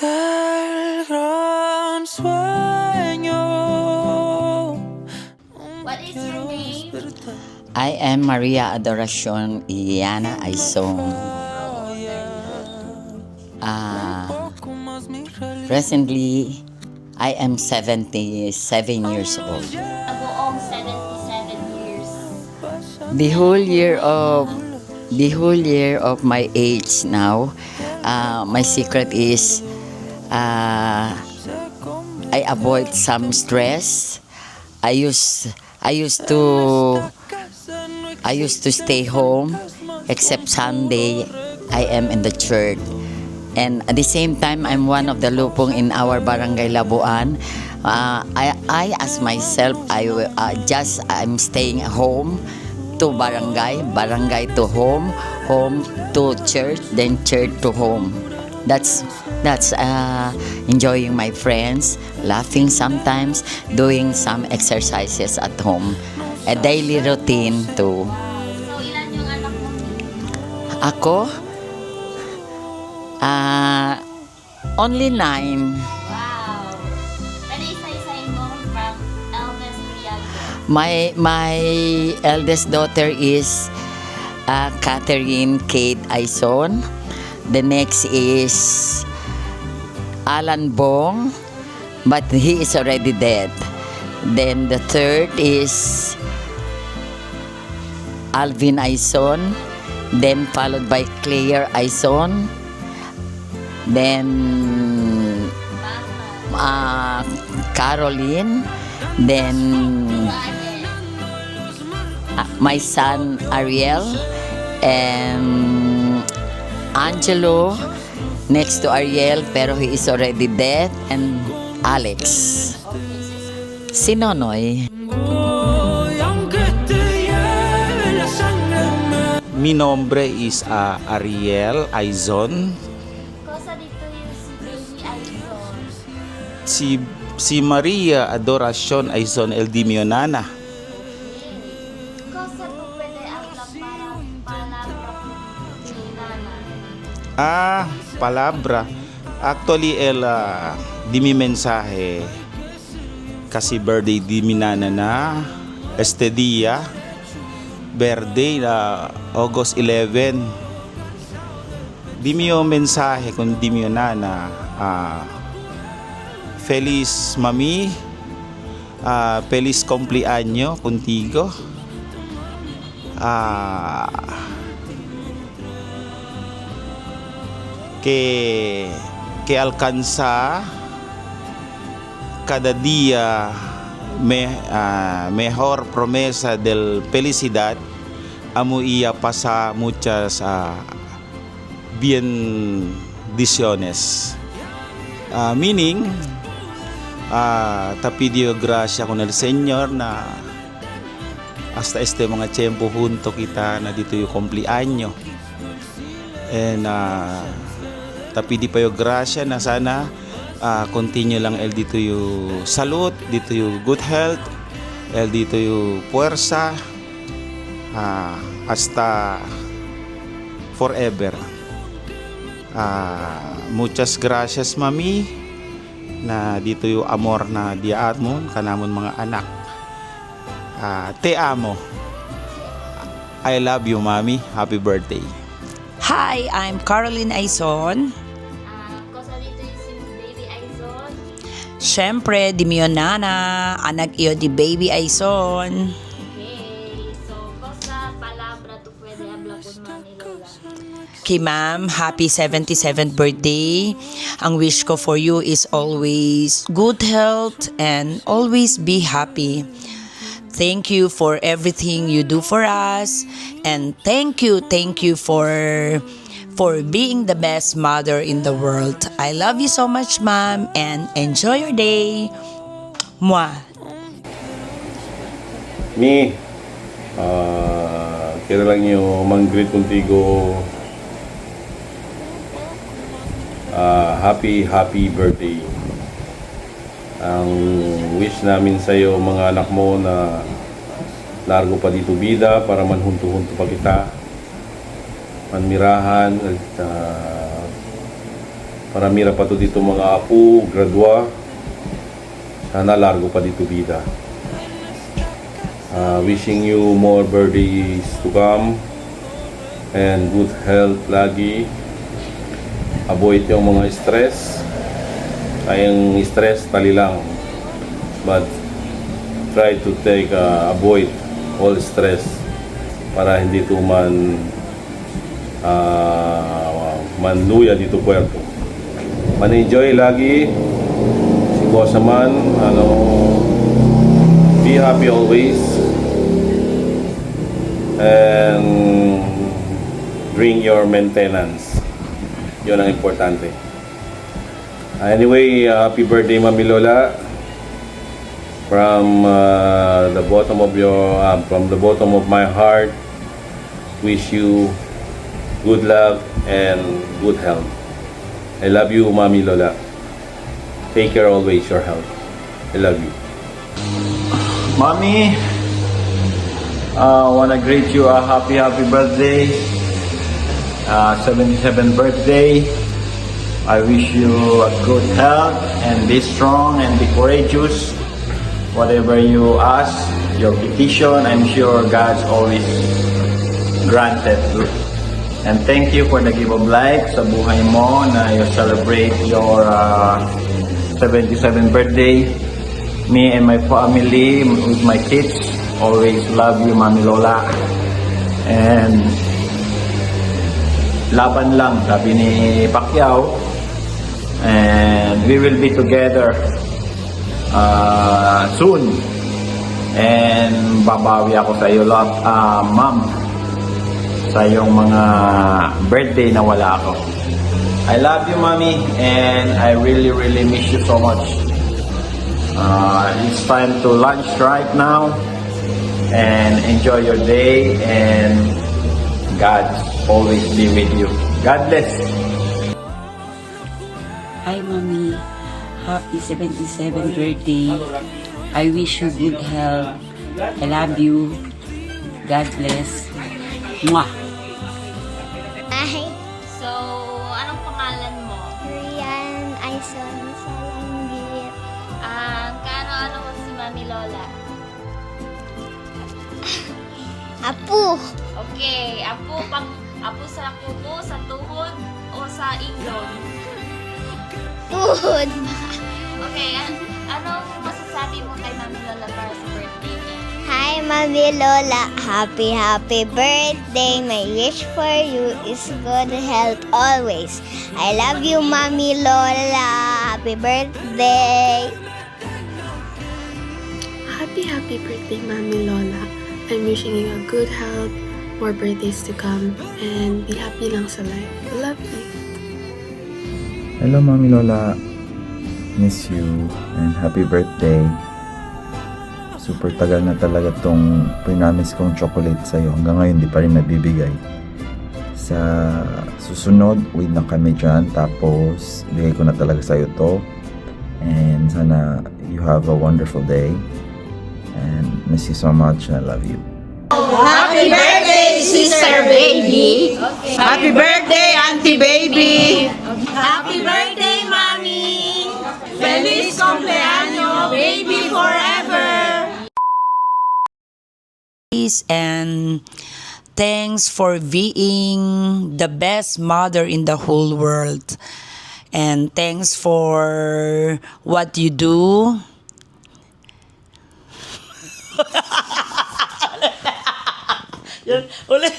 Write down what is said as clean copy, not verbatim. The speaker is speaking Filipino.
del gran sueño. What is your name? I am Maria Adoracion Iliana Aizon. Presently, I am 77 years old. Buong 77 years. The whole year of my age now, my secret is I avoid some stress. I used to stay home, except Sunday I am in the church. And at the same time, I'm one of the lupong in our barangay Labuan. I as myself, I'm staying at home to barangay, barangay to home, home to church, then church to home. That's enjoying my friends, laughing sometimes, doing some exercises at home. A daily routine too. So, ilan yung anak mo? Ako, only 9. Wow. Pwede isa-isahin mo from eldest to youngest. My eldest daughter is Catherine Kate Aizon. The next is Alan Bong, but he is already dead. Then the third is Alvin Aizon, then followed by Claire Aizon, then Caroline, then my son Ariel, and Angelo, next to Ariel, pero he is already dead, and Alex. Si Nonoy. Mi nombre is Ariel Aizon. Cosa dito yung si Baby Aizon? Si Maria Adoracion Aizon El Dimionana. Cosa to pwede hablar para Nana? Palabra. Actually, di mi mensaje kasi birthday di mi nana na este dia. Birthday na August 11. Di mi yung mensahe kung di mi yung nana. Feliz mami. Feliz cumpleaños contigo. Que alcanza cada día mejor promesa del felicidad, amo iya pasa muchas bendiciones. Meaning, tapidio gracia con el Señor na hasta este mga tiempo junto kita na dito yung cumpleaños. And tapidi pa yung gracia na sana continue lang el dito yung salud, dito yung good health, el dito yung puwersa, hasta forever. Muchas gracias mami na dito yung amor na diaat mo kanamon mga anak. Te amo. I love you mami. Happy birthday. Hi, I'm Caroline Aizon. Cosa dito yung si Baby Aizon? Siyempre, di mi yun nana, anak iyo di Baby Aizon. Okay. So, cosa palabra to pwede hablar con Mami Lola? Kay ma'am, happy 77th birthday. Ang wish ko for you is always good health and always be happy. Thank you for everything you do for us, and thank you for being the best mother in the world. I love you so much, ma'am, and enjoy your day. Mwah. Mi, kaya lang yung mang-greet contigo. Happy birthday. Ang wish namin sa iyo mga anak mo na largo pa dito bida para manhunto-hunto pa kita, manmirahan at Marami pa to dito mga apo, gradwa. Sana largo pa dito bida. Wishing you more birthdays to come and good health lagi. Avoid yung mga stress. Ang stress tali lang, but try to avoid all stress para hindi to manluya dito puerto. Man-enjoy lagi si Boss man, be happy always and bring your maintenance. Yun ang importante. Anyway, happy birthday Mami Lola. From the bottom of my heart, wish you good luck and good health. I love you, Mami Lola. Take care always, your health. I love you. Mommy, wanna greet you a happy birthday, 77th birthday. I wish you a good health and be strong and be courageous. Whatever you ask, your petition, I'm sure God's always granted. And thank you for the gift of life sa buhay mo na you celebrate your 77th birthday. Me and my family, with my kids, always love you, Mami Lola. And laban lang, sabi ni Pacquiao. And we will be together soon. And babawi ako sa iyo, ma'am, sa iyong mga birthday na wala ako. I love you, Mommy, and I really miss you so much. It's time to lunch right now, and enjoy your day, and God always be with you. God bless. Hi, Mommy. Happy 77th birthday. I wish you good health. I love you. God bless. Mwah! Ay, So, anong pangalan mo? Rian Aison Salanggit. Ano si Mami Lola? Apu. Okay, apo sa kuko, sa tuhod, o sa ingon? Tuhod. Okay, anong masasabi mo kay Mami Lola para sa birthday niya? Hi, Mami Lola. Happy birthday. My wish for you is good health always. I love you, Mami Lola. Happy birthday. Happy birthday, Mami Lola. I'm wishing you a good health, more birthdays to come, and be happy lang sa life. I love you. Hello, Mami Lola. Miss you and happy birthday. Super tagal na talaga tong pinamis kong chocolate sa'yo. Hanggang ngayon di pa rin nabibigay. Sa susunod, uwi na kami dyan. Tapos, bigay ko na talaga sa'yo to. And sana you have a wonderful day. And miss you so much. I love you. Happy birthday, sister baby! Happy birthday, auntie baby! Happy birthday, Mami! Feliz cumpleaños, baby forever! And thanks for being the best mother in the whole world. And thanks for what you do. Ulit.